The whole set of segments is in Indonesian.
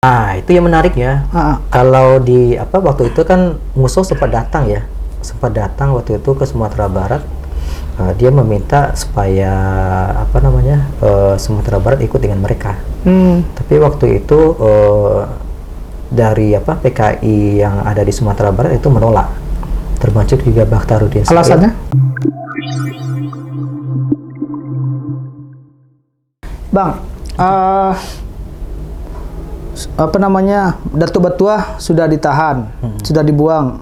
Nah, itu yang menarik ya. Kalau di waktu itu kan musuh sempat datang ya, waktu itu ke Sumatera Barat. Dia meminta supaya Sumatera Barat ikut dengan mereka. Tapi waktu itu dari PKI yang ada di Sumatera Barat itu menolak, termasuk juga Bakhtaruddin Said. Alasannya? Bang, Datu Batuah sudah ditahan, sudah dibuang,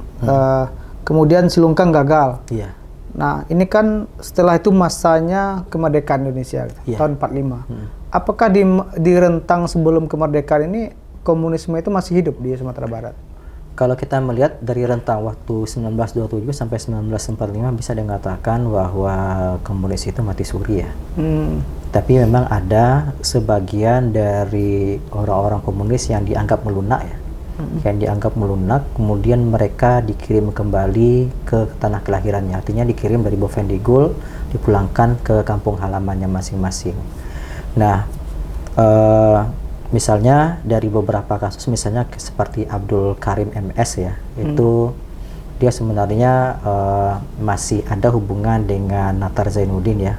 kemudian Silungkang gagal. Iya. Nah, ini kan setelah itu masanya kemerdekaan Indonesia, tahun 45. Apakah di rentang sebelum kemerdekaan ini komunisme itu masih hidup di Sumatera Barat? Kalau kita melihat dari rentang waktu 1927 sampai 1945 bisa dikatakan bahwa komunis itu mati suri ya. Tapi memang ada sebagian dari orang-orang komunis yang dianggap melunak ya. Yang dianggap melunak, kemudian mereka dikirim kembali ke tanah kelahirannya. Artinya dikirim dari Bovendigul, dipulangkan ke kampung halamannya masing-masing. Nah, misalnya dari beberapa kasus, misalnya seperti Abdul Karim MS ya, itu dia sebenarnya masih ada hubungan dengan Natar Zainuddin ya,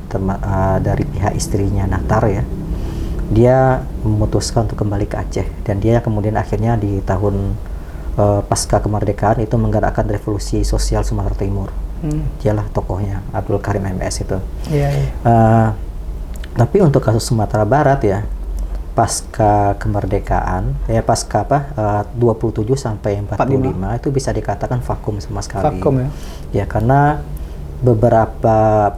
dari pihak istrinya Natar ya. Dia memutuskan untuk kembali ke Aceh, dan dia kemudian akhirnya di tahun pasca kemerdekaan itu menggerakkan revolusi sosial Sumatera Timur. Dialah tokohnya, Abdul Karim MS itu. Tapi untuk kasus Sumatera Barat ya, pasca kemerdekaan, 27 sampai 45 itu bisa dikatakan vakum sama sekali. Vakum ya? Ya, karena beberapa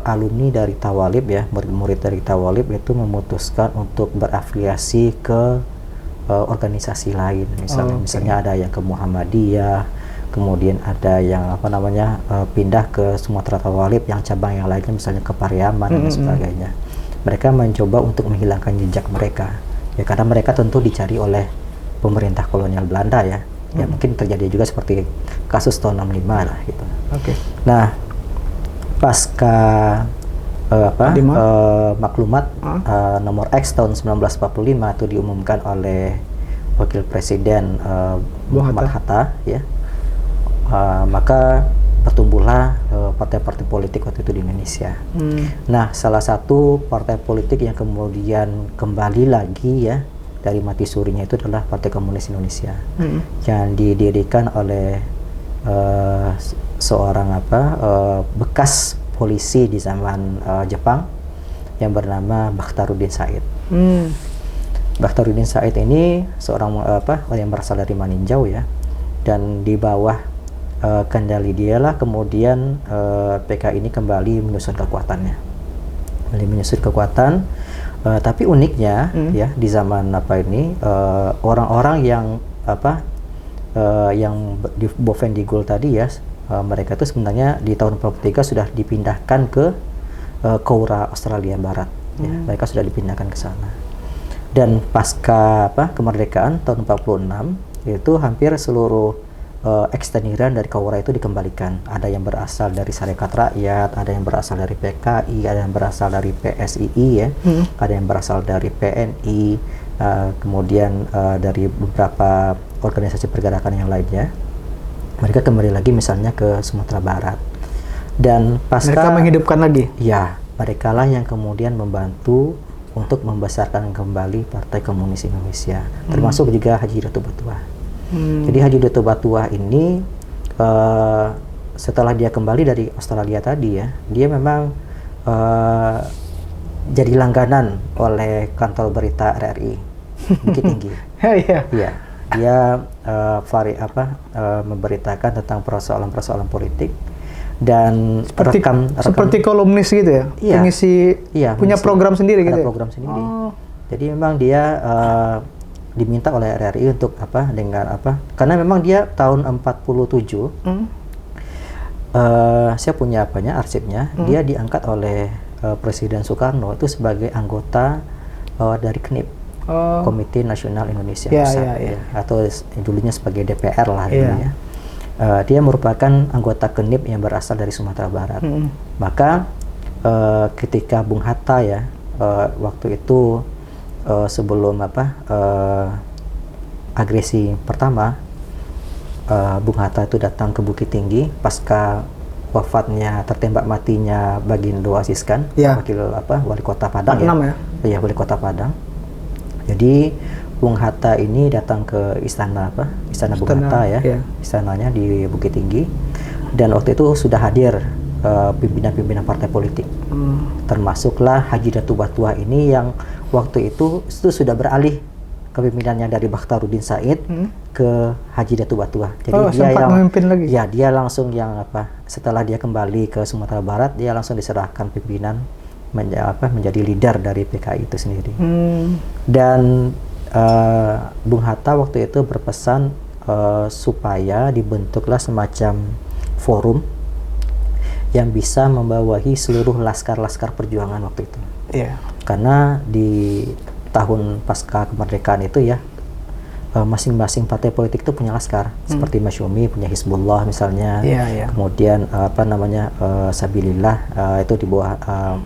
alumni dari Tawalib ya, murid-murid dari Tawalib itu memutuskan untuk berafiliasi ke organisasi lain. Misalnya ada yang ke Muhammadiyah, kemudian ada yang pindah ke Sumatera Tawalib, yang cabang yang lainnya misalnya ke Pariaman dan sebagainya. Mereka mencoba untuk menghilangkan jejak mereka ya, karena mereka tentu dicari oleh pemerintah kolonial Belanda ya. Ya mungkin terjadi juga seperti kasus tahun 65 lah gitu. Nah, pasca maklumat nomor X tahun 1945 itu diumumkan oleh Wakil Presiden Muhammad Hatta ya, maka bertumbuhlah partai-partai politik waktu itu di Indonesia. Nah, salah satu partai politik yang kemudian kembali lagi ya dari mati surinya itu adalah Partai Komunis Indonesia, yang didirikan oleh seorang bekas polisi di zaman Jepang yang bernama Bakhtaruddin Said. Bakhtaruddin Said ini seorang yang berasal dari Maninjau ya, dan di bawah kendali dialah kemudian PKI ini kembali menyusun kekuatannya, tapi uniknya ya di zaman orang-orang yang yang di Bovendigul tadi ya, mereka itu sebenarnya di tahun 43 sudah dipindahkan ke Koura Australia Barat ya, mereka sudah dipindahkan ke sana. Dan pasca kemerdekaan tahun 46 itu hampir seluruh eksteniran dari Koura itu dikembalikan. Ada yang berasal dari Sarekat Rakyat, ada yang berasal dari PKI, ada yang berasal dari PSII ya, ada yang berasal dari PNI, kemudian dari beberapa organisasi pergerakan yang lainnya. Mereka kembali lagi misalnya ke Sumatera Barat. Dan pasca mereka menghidupkan lagi? Ya, mereka lah yang kemudian membantu untuk membesarkan kembali Partai Komunis Indonesia, termasuk juga Haji Datu Batuah. Jadi Haji Datu Batuah ini setelah dia kembali dari Australia tadi ya, dia memang jadi langganan oleh kantor berita RRI Bukit Tinggi. Iya, dia memberitakan tentang persoalan-persoalan politik dan seperti kolumnis gitu ya, mengisi punya program sendiri gitu. Program sendiri. Jadi memang dia diminta oleh RRI untuk karena memang dia tahun 47 saya punya arsipnya, dia diangkat oleh Presiden Soekarno itu sebagai anggota dari KNIP, Komite Nasional Indonesia Pusat ya, atau dulunya sebagai DPR lah ya. Dia merupakan anggota KNIP yang berasal dari Sumatera Barat. Maka ketika Bung Hatta ya waktu itu sebelum agresi pertama, Bung Hatta itu datang ke Bukit Tinggi pasca wafatnya, tertembak matinya Bagindo Asiskan, wali kota Padang ya. Iya, wali kota Padang. Jadi Bung Hatta ini datang ke istana Bung Hatta ya, istananya di Bukit Tinggi, dan waktu itu sudah hadir pimpinan-pimpinan partai politik, termasuklah Haji Datu Batuah ini yang waktu itu sudah beralih kepemimpinannya dari Bakhtaruddin Said ke Haji Datu Batuah. Jadi dia yang memimpin lagi. Ya, dia langsung yang setelah dia kembali ke Sumatera Barat, dia langsung diserahkan pimpinan menjadi leader dari PKI itu sendiri. Dan Bung Hatta waktu itu berpesan supaya dibentuklah semacam forum yang bisa membawahi seluruh laskar-laskar perjuangan waktu itu. Karena di tahun pasca kemerdekaan itu ya, masing-masing partai politik itu punya laskar, seperti Masyumi punya Hizbullah misalnya, kemudian Sabilillah itu di bawah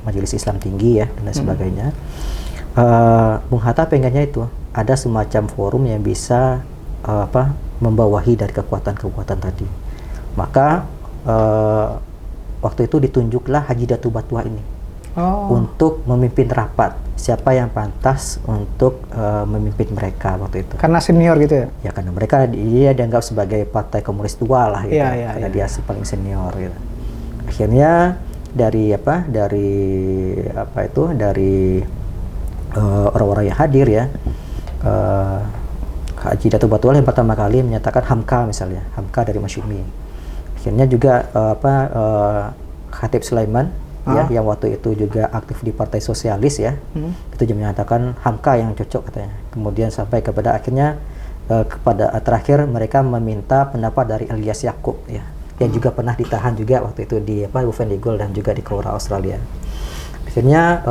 Majelis Islam Tinggi ya, dan lain sebagainya. Bung Hatta pengennya itu ada semacam forum yang bisa membawahi dari kekuatan-kekuatan tadi. Maka waktu itu ditunjuklah Haji Datu Batuah ini untuk memimpin rapat, siapa yang pantas untuk memimpin mereka waktu itu. Karena senior gitu ya? Ya, karena mereka dia dianggap sebagai partai komunis tua lah gitu, karena dia paling senior gitu. Akhirnya dari orang-orang yang hadir ya, Haji Datu Batuah yang pertama kali menyatakan Hamka misalnya, Hamka dari Masyumi. Akhirnya juga Khatib Sulaiman ya, yang waktu itu juga aktif di Partai Sosialis ya, itu juga menyatakan Hamka yang cocok katanya. Kemudian sampai kepada akhirnya kepada terakhir mereka meminta pendapat dari Ilyas Yaakob ya, yang juga pernah ditahan juga waktu itu di Bovendigul dan juga di Kaura Australia. Akhirnya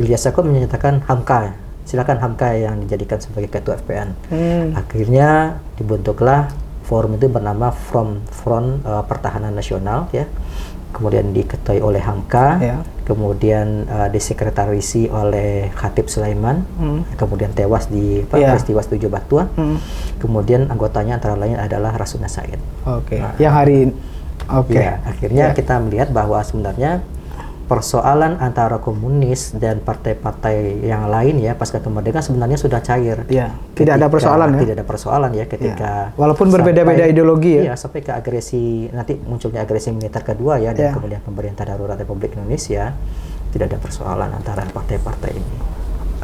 Ilyas Yaakob menyatakan Hamka, silakan Hamka yang dijadikan sebagai ketua FPN. Akhirnya dibentuklah forum itu bernama Front Pertahanan Nasional ya, kemudian diketuai oleh Hamka, kemudian disekretarisi oleh Khatib Sulaiman, kemudian tewas di peristiwa 7 Batuah, kemudian anggotanya antara lain adalah Rasuna Said. Yang hari akhirnya kita melihat bahwa sebenarnya persoalan antara komunis dan partai-partai yang lain ya pasca kemerdekaan sebenarnya sudah cair. Tidak ada persoalan ya. Tidak ada persoalan ya ketika walaupun berbeda-beda ideologi ya. Sampai ke agresi, nanti munculnya agresi militer kedua ya, dan kemudian pemerintah darurat Republik Indonesia, tidak ada persoalan antara partai-partai ini.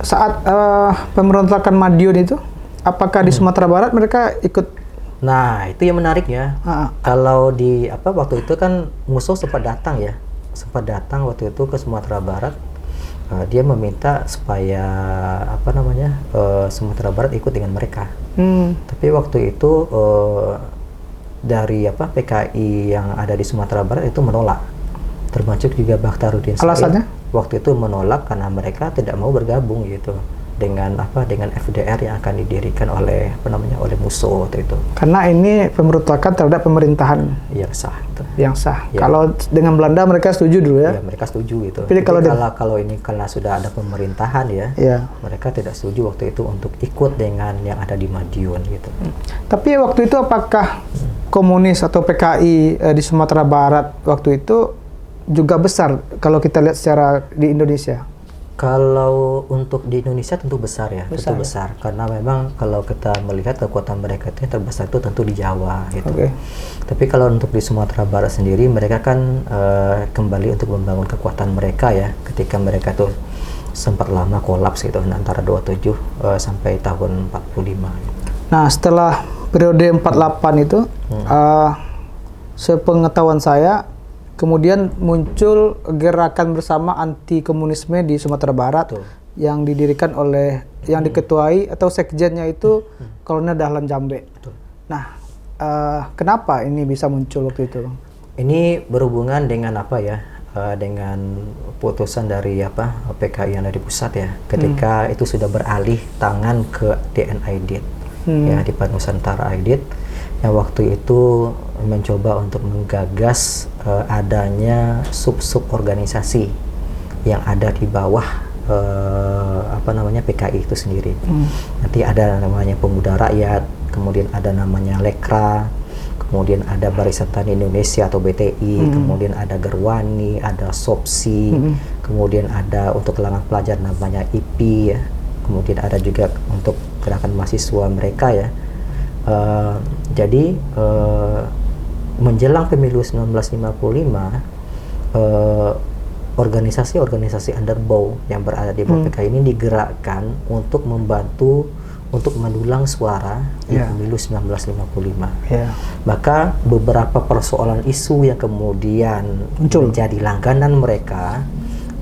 Saat pemberontakan Madiun itu, apakah di Sumatera Barat mereka ikut? Nah, itu yang menarik ya. Kalau di waktu itu kan musuh sempat datang waktu itu ke Sumatera Barat, dia meminta supaya Sumatera Barat ikut dengan mereka. Tapi waktu itu dari PKI yang ada di Sumatera Barat itu menolak, termasuk juga Bakhtaruddin Said. Alasannya? Waktu itu menolak karena mereka tidak mau bergabung gitu dengan FDR yang akan didirikan oleh musuh waktu itu. Karena ini pemberontakan terhadap pemerintahan yang sah. Yang sah. Ya. Kalau dengan Belanda mereka setuju dulu ya? Ya, mereka setuju gitu. Tapi kalau ini karena sudah ada pemerintahan ya, mereka tidak setuju waktu itu untuk ikut dengan yang ada di Madiun gitu. Tapi waktu itu apakah komunis atau PKI di Sumatera Barat waktu itu juga besar kalau kita lihat secara di Indonesia? Kalau untuk di Indonesia tentu besar ya, tentu besar. Karena memang kalau kita melihat kekuatan mereka itu yang terbesar itu tentu di Jawa gitu. Tapi kalau untuk di Sumatera Barat sendiri, mereka kan kembali untuk membangun kekuatan mereka ya, ketika mereka tuh sempat lama kolaps gitu, antara 27 sampai tahun 45. Nah, setelah periode 48 itu, sepengetahuan saya, kemudian muncul gerakan bersama anti komunisme di Sumatera Barat yang didirikan oleh yang diketuai atau sekjennya itu Kolonel Dahlan Jambe. Nah, kenapa ini bisa muncul waktu itu? Ini berhubungan dengan dengan putusan dari PKI yang dari pusat ya, ketika itu sudah beralih tangan ke DN-Aidit ya, di Nusantara Aidit, yang waktu itu mencoba untuk menggagas adanya sub-sub organisasi yang ada di bawah PKI itu sendiri. Nanti ada namanya Pemuda Rakyat, kemudian ada namanya Lekra, kemudian ada Barisan Tani Indonesia atau BTI, kemudian ada Gerwani, ada SOPSI, kemudian ada untuk kalangan pelajar namanya IPI ya, kemudian ada juga untuk gerakan mahasiswa mereka ya. Jadi menjelang pemilu 1955, organisasi-organisasi underbow yang berada di bawah PKI ini digerakkan untuk membantu untuk mendulang suara di pemilu 1955. Maka beberapa persoalan isu yang kemudian menjadi langganan mereka,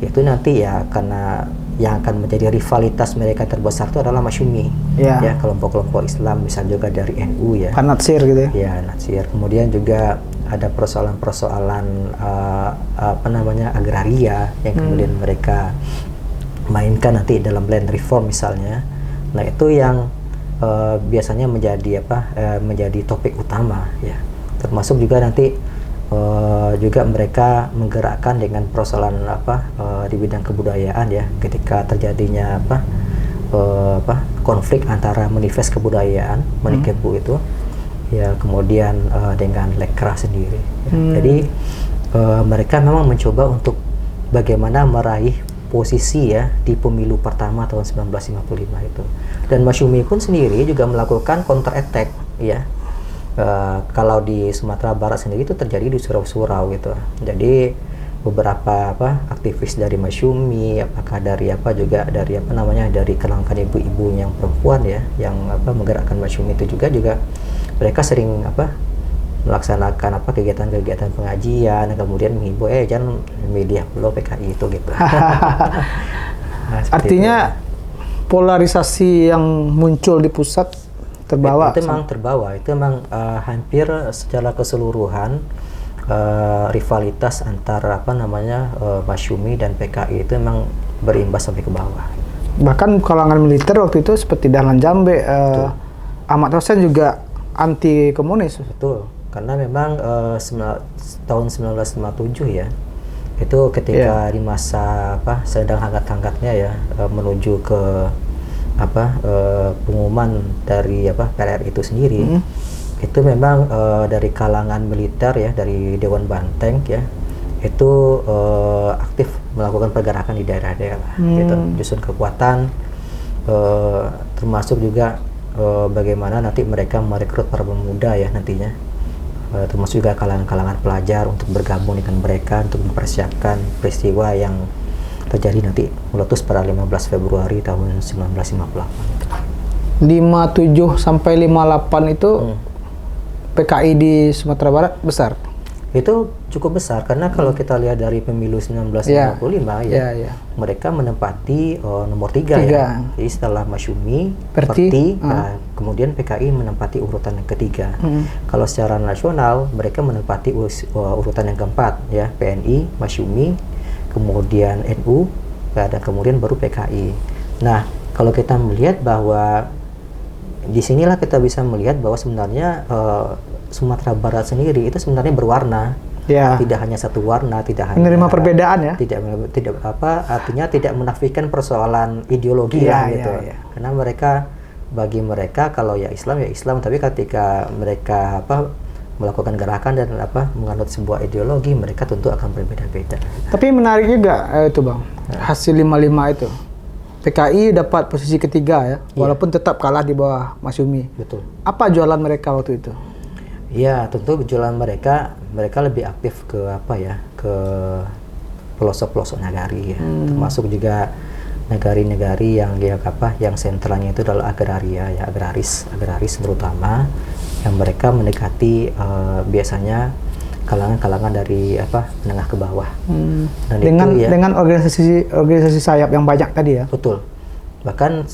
yaitu nanti ya karena yang akan menjadi rivalitas mereka terbesar itu adalah Masyumi, ya kelompok-kelompok Islam, bisa juga dari NU ya. Kan Natsir gitu ya. Ya, Natsir. Kemudian juga ada persoalan-persoalan agraria yang kemudian mereka mainkan nanti dalam land reform misalnya. Nah, itu yang biasanya menjadi topik utama ya. Termasuk juga nanti juga mereka menggerakkan dengan persoalan di bidang kebudayaan ya, ketika terjadinya konflik antara manifest kebudayaan Manikebu itu ya, kemudian dengan Lekra sendiri ya. Jadi mereka memang mencoba untuk bagaimana meraih posisi ya di pemilu pertama tahun 1955 itu. Dan Masyumi pun sendiri juga melakukan counter attack ya. Kalau di Sumatera Barat sendiri itu terjadi di surau-surau gitu. Jadi beberapa aktivis dari Masyumi, apakah dari dari kalangan ibu-ibu yang perempuan ya, yang menggerakkan Masyumi itu juga mereka sering melaksanakan kegiatan-kegiatan pengajian, dan kemudian menghimbau jangan media lo PKI itu gitu. Nah, artinya polarisasi yang muncul di pusat terbawa. Itu memang terbawa. Itu memang hampir secara keseluruhan rivalitas antara Masyumi dan PKI itu memang berimbas sampai ke bawah. Bahkan kalangan militer waktu itu seperti Dahlan Jambe, Ahmad Hussein juga anti komunis. Betul. Karena memang tahun 1957 ya, itu ketika di masa sedang hangat-hangatnya ya, menuju ke pengumuman dari PRRI itu sendiri, itu memang dari kalangan militer ya, dari Dewan Banteng ya, itu aktif melakukan pergerakan di daerah-daerah, gitu, menyusun kekuatan, termasuk juga bagaimana nanti mereka merekrut para pemuda ya nantinya, termasuk juga kalangan-kalangan pelajar untuk bergabung dengan mereka untuk mempersiapkan peristiwa yang terjadi nanti meletus pada 15 Februari tahun 1958. 57 sampai 58 itu PKI di Sumatera Barat besar. Itu cukup besar karena kalau kita lihat dari pemilu 1955 mereka menempati nomor 3 ya. Jadi setelah Masyumi, Perti, kemudian PKI menempati urutan yang ketiga. Kalau secara nasional mereka menempati urutan yang keempat ya, PNI, Masyumi, kemudian NU, dan kemudian baru PKI. Nah, kalau kita melihat bahwa disinilah kita bisa melihat bahwa sebenarnya Sumatera Barat sendiri itu sebenarnya berwarna, tidak hanya satu warna, tidak hanya menerima perbedaan ya, artinya tidak menafikan persoalan ideologi gitu. Karena bagi mereka kalau ya Islam, tapi ketika mereka melakukan gerakan dan menganut sebuah ideologi, mereka tentu akan berbeda-beda. Tapi menarik juga itu Bang, hasil 55 itu. PKI dapat posisi ketiga ya, walaupun tetap kalah di bawah Masyumi. Betul. Apa jualan mereka waktu itu? Ya, tentu jualan mereka lebih aktif ke ke pelosok-pelosok nagari ya. Termasuk juga nagari-nagari yang sentralnya itu adalah agraria ya, agraris terutama, yang mereka mendekati biasanya kalangan-kalangan dari menengah ke bawah. Dan dengan organisasi sayap yang banyak tadi ya. Betul. Bahkan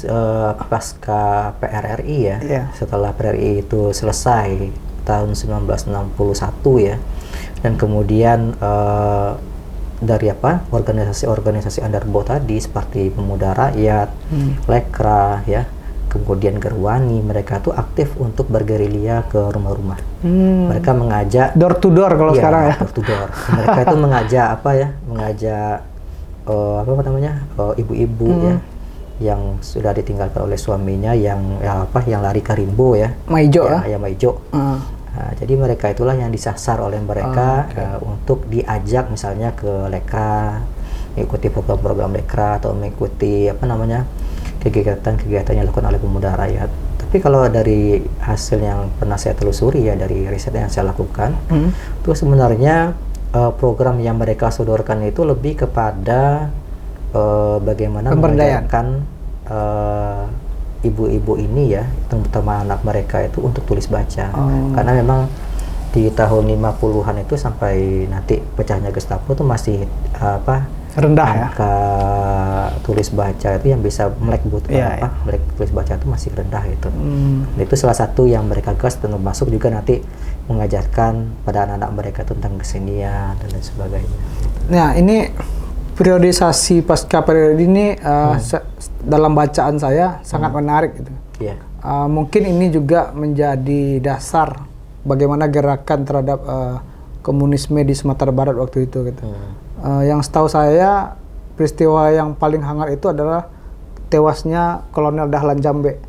pasca PRRI ya, setelah PRRI itu selesai tahun 1961 ya, dan kemudian dari organisasi-organisasi underbow tadi seperti Pemuda Rakyat, Lekra ya, kemudian Gerwani, mereka tuh aktif untuk bergerilya ke rumah-rumah. Mereka mengajak door to door kalau sekarang ya. Door to door. Mereka itu mengajak apa namanya ibu-ibu ya yang sudah ditinggalkan oleh suaminya yang yang lari ke Rimbo ya. Maijo ya Maijo. Nah, jadi mereka itulah yang disasar oleh mereka untuk diajak misalnya ke Lekra, mengikuti program-program Lekra atau mengikuti kegiatan-kegiatan yang dilakukan oleh pemuda rakyat. Tapi kalau dari hasil yang pernah saya telusuri ya, dari riset yang saya lakukan, itu sebenarnya program yang mereka sodorkan itu lebih kepada bagaimana mengajarkan ibu-ibu ini ya, terutama anak mereka itu untuk tulis baca. Karena memang di tahun 50-an itu sampai nanti pecahnya Gestapo itu masih rendah angka tulis baca itu yang bisa melek melek tulis baca itu masih rendah itu. Itu salah satu yang mereka gas, termasuk juga nanti mengajarkan pada anak-anak mereka tentang kesenian dan lain sebagainya. Nah, ini periodisasi pasca periode ini dalam bacaan saya sangat menarik gitu. Mungkin ini juga menjadi dasar bagaimana gerakan terhadap komunisme di Sumatera Barat waktu itu gitu. Yang setahu saya peristiwa yang paling hangat itu adalah tewasnya Kolonel Dahlan Jambe,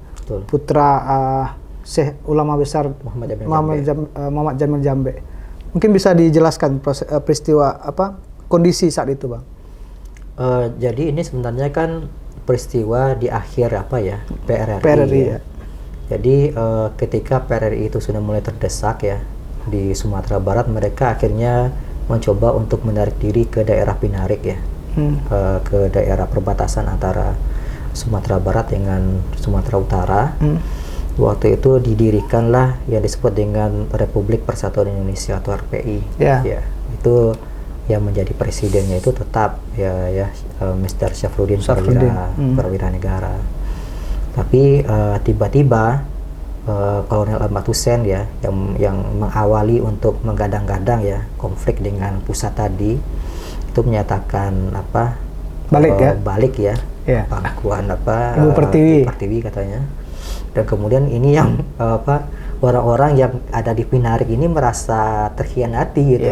putra Syekh Ulama Besar Muhammad Jamil Jambe. Mungkin bisa dijelaskan peristiwa kondisi saat itu, Bang? Jadi ini sebenarnya kan peristiwa di akhir PRRI ya. Jadi ketika PRRI itu sudah mulai terdesak ya di Sumatera Barat, mereka akhirnya mencoba untuk menarik diri ke daerah Pinarik ya, ke daerah perbatasan antara Sumatera Barat dengan Sumatera Utara. Waktu itu didirikanlah yang disebut dengan Republik Persatuan Indonesia atau RPI. Ya, itu yang menjadi presidennya itu tetap Mr. Syafruddin Perwira Negara. Tapi tiba-tiba Kolonel Ahmad Hussein ya yang mengawali untuk menggadang-gadang ya konflik dengan pusat tadi, itu menyatakan balik ya pangkuan Ibu Pertiwi katanya. Dan kemudian ini yang orang-orang yang ada di Pinarik ini merasa terkhianati gitu.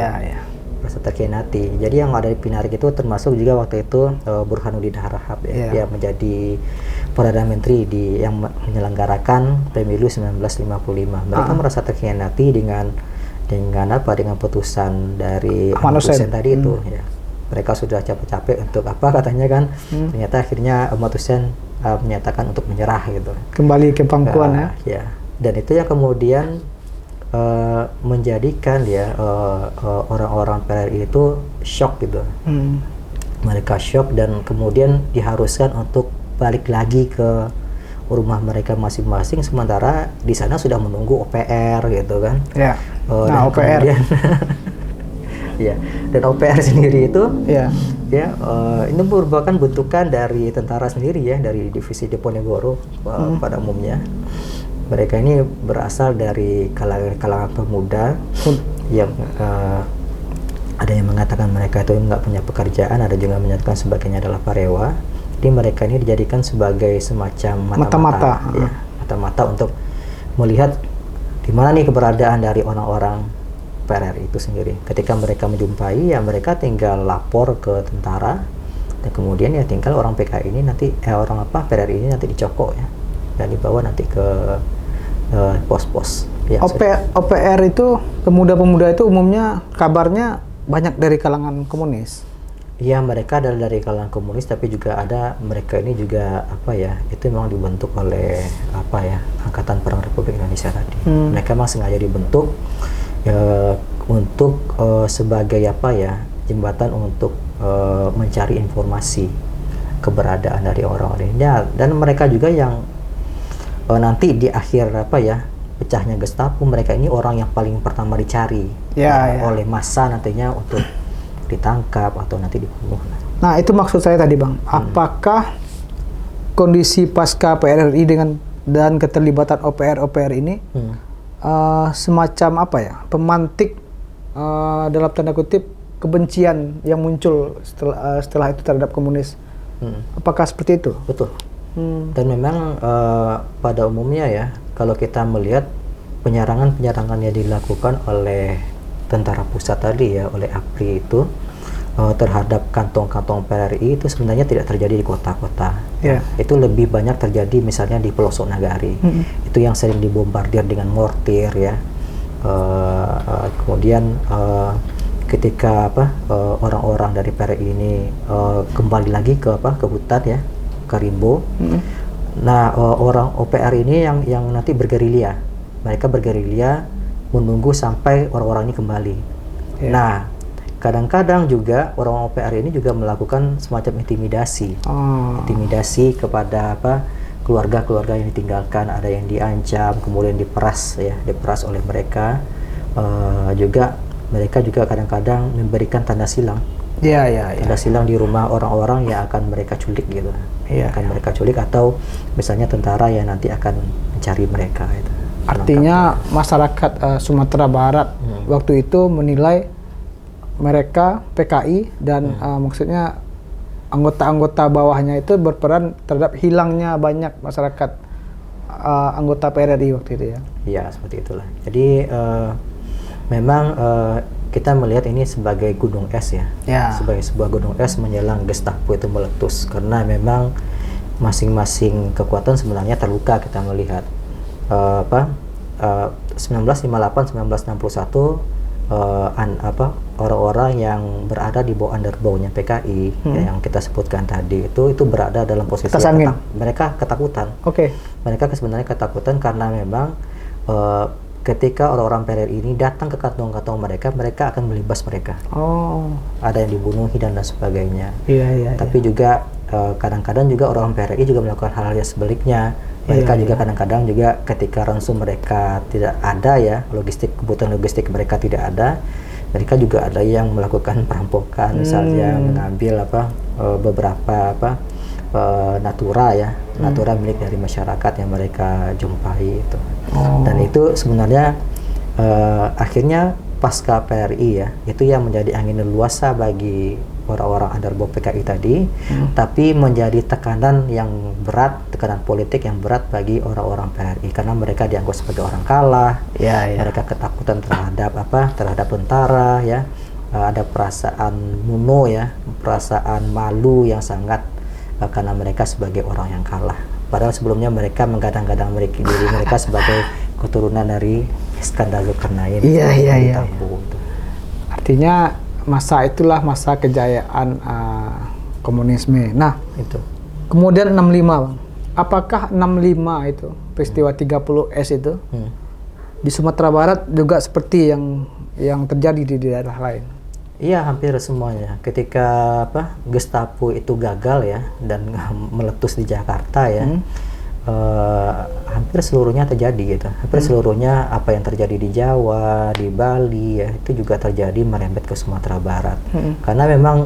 Merasa terkhianati. Jadi yang ada di Pinarik itu termasuk juga waktu itu Burhanuddin Harahap ya, yang menjadi Perdana Menteri yang menyelenggarakan pemilu 1955. Mereka merasa terkhianati dengan putusan dari Ahmad Hussein tadi itu ya. Mereka sudah capek-capek untuk katanya kan, ternyata akhirnya Ahmad Hussein menyatakan untuk menyerah gitu. Kembali ke pangkuan ya. Dan itu yang kemudian menjadikan orang-orang PRRI itu shock gitu. Mereka shock dan kemudian diharuskan untuk balik lagi ke rumah mereka masing-masing, sementara di sana sudah menunggu OPR gitu kan. Nah, OPR dan OPR sendiri itu ini merupakan bentukan dari tentara sendiri ya, dari divisi Diponegoro pada umumnya. Mereka ini berasal dari kalangan pemuda yang ada yang mengatakan mereka itu nggak punya pekerjaan, ada juga yang menyatakan sebagainya adalah parewa. Jadi mereka ini dijadikan sebagai semacam mata-mata untuk melihat di mana nih keberadaan dari orang-orang PRRI itu sendiri. Ketika mereka menjumpai ya mereka tinggal lapor ke tentara, dan kemudian ya tinggal orang PKI ini nanti PRRI ini nanti dicokok ya dan dibawa nanti ke pos-pos. OPR itu pemuda-pemuda itu umumnya kabarnya banyak dari kalangan komunis. Ya, mereka adalah dari kalangan komunis, tapi juga ada mereka ini juga itu memang dibentuk oleh Angkatan Perang Republik Indonesia tadi. Mereka memang sengaja dibentuk untuk sebagai jembatan untuk mencari informasi keberadaan dari orang-orang ini. Dan mereka juga yang nanti di akhir pecahnya Gestapo, mereka ini orang yang paling pertama dicari oleh massa nantinya untuk ditangkap atau nanti dibunuh. Nah, itu maksud saya tadi, Bang. Apakah kondisi pasca PRRI dan keterlibatan OPR ini semacam pemantik dalam tanda kutip kebencian yang muncul setelah itu terhadap komunis? Apakah seperti itu? Betul. Dan memang pada umumnya ya, kalau kita melihat penyerangan yang dilakukan oleh tentara pusat tadi ya, oleh APRI itu terhadap kantong-kantong PRRI itu sebenarnya tidak terjadi di kota-kota. Yeah. Itu lebih banyak terjadi misalnya di pelosok nagari. Itu yang sering dibombardir dengan mortir ya. Kemudian ketika orang-orang dari PRRI ini kembali lagi ke hutan ya, ke rimbo. Nah, orang OPR ini yang nanti bergerilya. Mereka bergerilya menunggu sampai orang-orang ini kembali. Yeah. Nah, kadang-kadang juga orang OPR ini juga melakukan semacam intimidasi. Intimidasi kepada keluarga-keluarga yang ditinggalkan, ada yang diancam, kemudian diperas oleh mereka. Juga mereka juga kadang-kadang memberikan tanda silang. Tanda silang di rumah orang-orang yang akan mereka culik gitu. Mereka culik, atau misalnya tentara yang nanti akan mencari mereka itu. Artinya masyarakat Sumatera Barat waktu itu menilai mereka PKI dan maksudnya anggota-anggota bawahnya itu berperan terhadap hilangnya banyak masyarakat anggota PRRI waktu itu ya. Iya, seperti itulah. Jadi memang kita melihat ini sebagai gunung es ya. Sebagai sebuah gunung es menjelang Gestapo itu meletus, karena memang masing-masing kekuatan sebenarnya terluka. Kita melihat 1958 1961 orang-orang yang berada di bawah underbownya PKI yang kita sebutkan tadi itu berada dalam posisi mereka ketakutan. Mereka sebenarnya ketakutan karena memang ketika orang-orang PRRI ini datang ke kantong-kantong mereka akan melibas mereka. Ada yang dibunuh dan sebagainya. Tapi juga kadang-kadang juga orang PRRI juga melakukan hal yang sebaliknya. Mereka juga kadang-kadang juga ketika ransom mereka tidak ada ya, kebutuhan logistik mereka tidak ada, mereka juga ada yang melakukan perampokan, misalnya mengambil beberapa natura ya, natura milik dari masyarakat yang mereka jumpai itu. Dan itu sebenarnya akhirnya pasca PRI ya, itu yang menjadi angin leluasa bagi orang-orang underbow PKI tadi, tapi menjadi tekanan yang berat, tekanan politik yang berat bagi orang-orang PRI karena mereka dianggap sebagai orang kalah. Mereka ketakutan terhadap tentara ya, ada perasaan muno ya, perasaan malu yang sangat karena mereka sebagai orang yang kalah. Padahal sebelumnya mereka menggadang-gadang diri mereka sebagai keturunan dari Iskandar Zulkarnain. Artinya masa itulah masa kejayaan komunisme. Nah, itu. Kemudian 65, Bang. Apakah 65 itu peristiwa 30S itu di Sumatera Barat juga seperti yang terjadi di daerah lain? Iya, hampir semuanya. Ketika Gestapo itu gagal ya dan meletus di Jakarta ya, hampir seluruhnya terjadi gitu. Hampir seluruhnya apa yang terjadi di Jawa, di Bali ya, itu juga terjadi merembet ke Sumatera Barat. Karena memang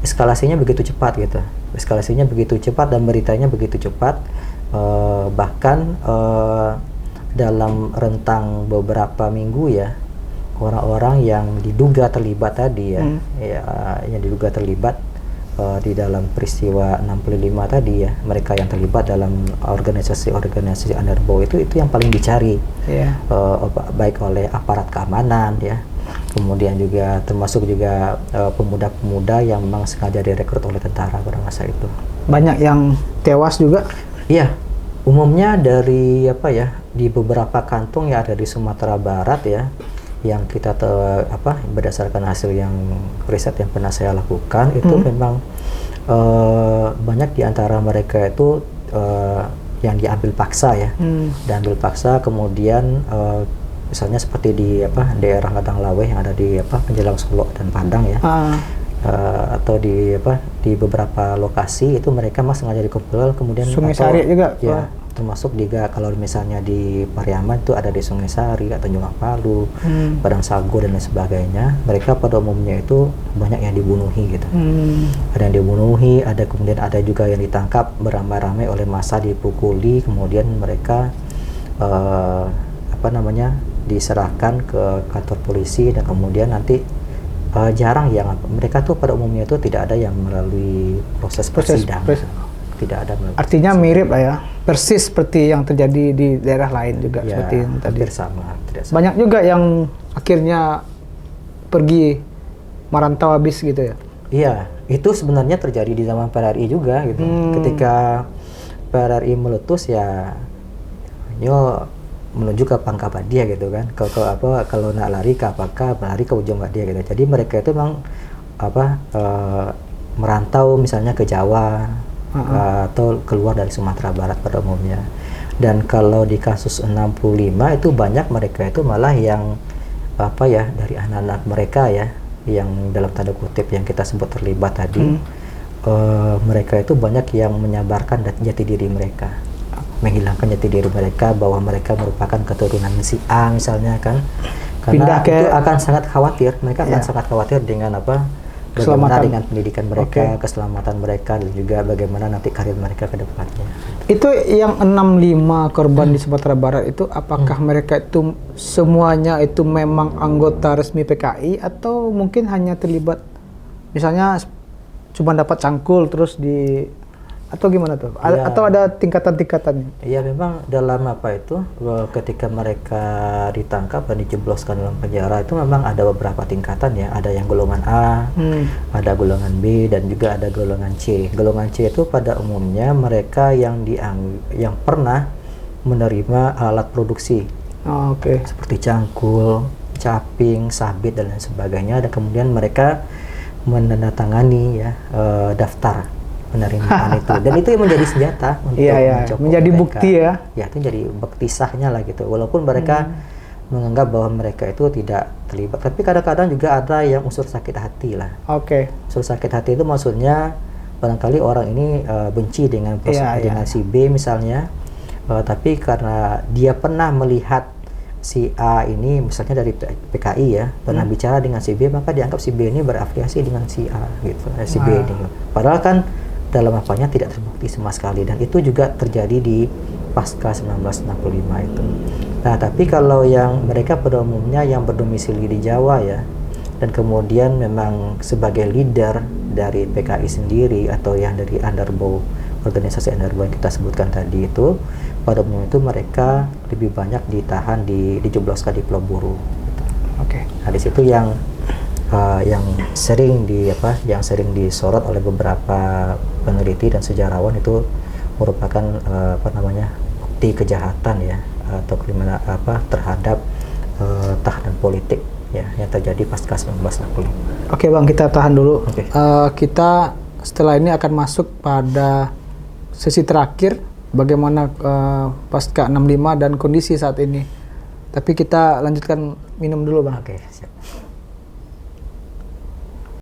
eskalasinya begitu cepat gitu. Eskalasinya begitu cepat dan beritanya begitu cepat. Bahkan dalam rentang beberapa minggu ya, orang-orang yang diduga terlibat tadi ya, yang diduga terlibat di dalam peristiwa 65 tadi ya, mereka yang terlibat dalam organisasi underbow itu yang paling dicari, baik oleh aparat keamanan ya, kemudian juga termasuk juga pemuda-pemuda yang memang sengaja direkrut oleh tentara pada masa itu. Banyak yang tewas juga? Iya, umumnya dari di beberapa kantong yang ada di Sumatera Barat ya, yang kita berdasarkan hasil yang riset yang pernah saya lakukan itu memang banyak di antara mereka itu yang diambil paksa ya, diambil paksa, kemudian misalnya seperti di daerah Ladang Laweh yang ada di menjelang Solo dan Padang ya, atau di beberapa lokasi itu mereka sengaja dikumpul, kemudian Sungai Sari juga ya, termasuk juga kalau misalnya di Pariaman itu ada di Sungai Sari, Tanjung Palu, Padang Sago dan lain sebagainya. Mereka pada umumnya itu banyak yang dibunuhi gitu. Ada yang dibunuhi, kemudian ada juga yang ditangkap beramai-ramai oleh massa, dipukuli, kemudian mereka diserahkan ke kantor polisi dan kemudian nanti jarang yang mereka tuh pada umumnya itu tidak ada yang melalui proses persidangan. Tidak ada. Artinya mirip lah ya, persis seperti yang terjadi di daerah lain juga ya, seperti yang tadi. Sama. Banyak juga yang akhirnya pergi merantau habis gitu ya? Iya, itu sebenarnya terjadi di zaman PRRI juga gitu. Ketika PRRI meletus ya, nyo menuju ke Pangkapan dia gitu kan. Kalau nak lari ke apakah lari ke ujung dia gitu. Jadi mereka itu memang merantau misalnya ke Jawa atau keluar dari Sumatera Barat pada umumnya. Dan kalau di kasus 65 itu banyak mereka itu malah yang dari anak-anak mereka ya, yang dalam tanda kutip yang kita sebut terlibat tadi, mereka itu banyak yang menyabarkan jati diri mereka, menghilangkan jati diri mereka bahwa mereka merupakan keturunan si A misalnya kan, karena itu akan sangat khawatir, mereka akan sangat khawatir dengan bagaimana dengan pendidikan mereka, keselamatan mereka, dan juga bagaimana nanti karir mereka ke depannya. Itu yang 65 korban di Sumatera Barat itu, apakah mereka itu semuanya itu memang anggota resmi PKI atau mungkin hanya terlibat, misalnya cuma dapat cangkul terus atau gimana tuh? Ya. Atau ada tingkatan-tingkatannya? Iya, memang dalam ketika mereka ditangkap dan dijebloskan dalam penjara itu memang ada beberapa tingkatan ya. Ada yang golongan A, ada golongan B, dan juga ada golongan C. Golongan C itu pada umumnya mereka yang pernah menerima alat produksi. Seperti cangkul, caping, sabit, dan lain sebagainya. Dan kemudian mereka menandatangani daftar penerimaan itu, dan itu yang menjadi senjata untuk menjadi mereka. Bukti ya. Ya, itu jadi bukti sahnya lah gitu. Walaupun mereka menganggap bahwa mereka itu tidak terlibat, tapi kadang-kadang juga ada yang unsur sakit hati lah. Unsur sakit hati itu maksudnya barangkali orang ini benci dengan dengan si B misalnya, tapi karena dia pernah melihat si A ini misalnya dari PKI ya, pernah bicara dengan si B, maka dianggap si B ini berafiliasi dengan si A gitu, si B ini. Padahal kan dalam tidak terbukti sama sekali, dan itu juga terjadi di pasca 1965 itu. Nah, tapi kalau yang mereka pada umumnya yang berdomisili di Jawa ya, dan kemudian memang sebagai leader dari PKI sendiri atau yang dari underbow, organisasi underbow yang kita sebutkan tadi itu, pada umumnya itu mereka lebih banyak ditahan, dijebloskan di Pulau Buru gitu. Nah, di situ yang sering disorot oleh beberapa peneliti dan sejarawan itu merupakan bukti kejahatan ya, atau kriminal terhadap tahanan politik ya yang terjadi pasca 1965. Oke Bang, kita tahan dulu. Kita setelah ini akan masuk pada sesi terakhir, bagaimana pasca 65 dan kondisi saat ini. Tapi kita lanjutkan minum dulu Bang. Oke, siap.